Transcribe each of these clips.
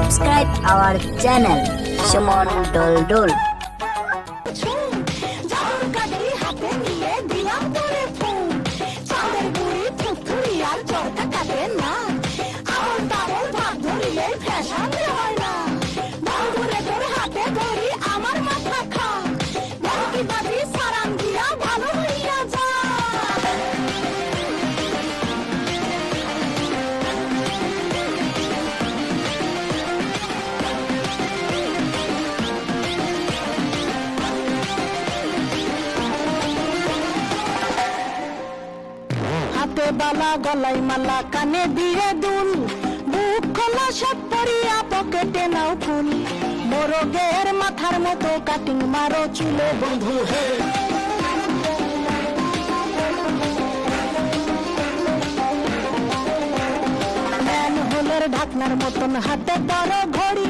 subscribe our channel Suman Doldol. বালা গলায় মালা কানে দিয়ে দুল বুক খোলা সব পরিয়া পকেটে নাও ফুল মোরগের মাথার মতো কাটিং মারো চুলে বন্ধু হে ম্যানহোলের ঢাকনার মতন হাতে বড় ঘড়ি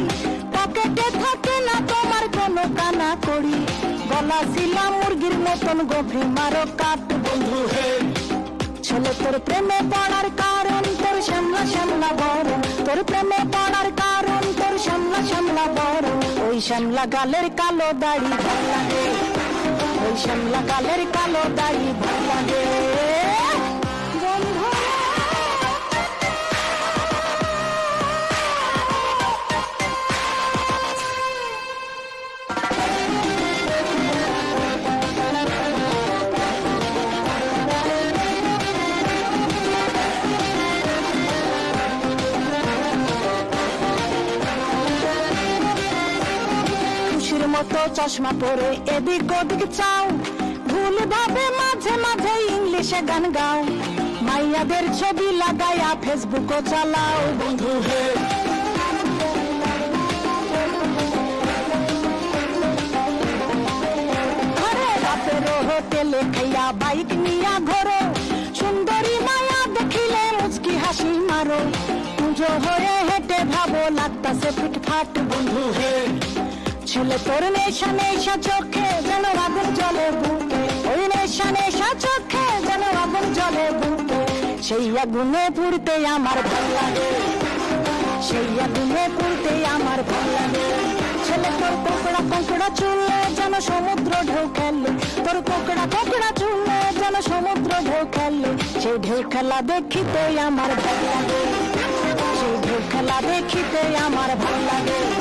পকেটে থাকে না তোমার কোনো কানা করি গলা শিলা মুরগির মতন গভীর মারো কাট বন্ধু হে ছেলে তোর প্রেমে পড়ার কারণ তোর শ্যামলা শ্যামলা বড় তোর প্রেমে পড়ার কারণ তোর শ্যামলা শ্যামলা বড় ওই শ্যামলা গালের কালো দাড়ি ভাল লাগে ওই শ্যামলা গালের কালো দাড়ি ভাল লাগে মতো চশমা পরে এদিক ওদিক চাও ভুল ভাবে মাঝে মাঝে ইংলিশে গান গাও মাইয়াদের ছবি লাগায়া ফেসবুকও চালাও বন্ধু হে ঘরে রাতের হোটেলে খাইয়া বাইক নিয়া ঘোরো সুন্দরী মায়া দেখিলে মুচকি হাসি মারো পুজো হয়ে হেঁটে ভাবো লাগতাছে ফিটফাট বন্ধু হে ছেলে তোর নেশা নেশা চোখে যেন আগুন জ্বলে বুকে ওই নেশা নেশা চোখে যেন আগুন জ্বলে বুকে সেই আগুনে পুড়তে আমার ভাল লাগে সেই আগুনে পুড়তে আমার ভাল লাগে ছেলে তোর কোকড়া কোকড়া চুলে যেন সমুদ্র ঢেউ খেলে তোর কোকড়া কোকড়া চুলে যেন সমুদ্র ঢেউ খেলে সেই ঢেউ খেলা দেখিতে আমার ভাল লাগে সেই ঢেউ খেলা দেখিতে আমার ভাল লাগে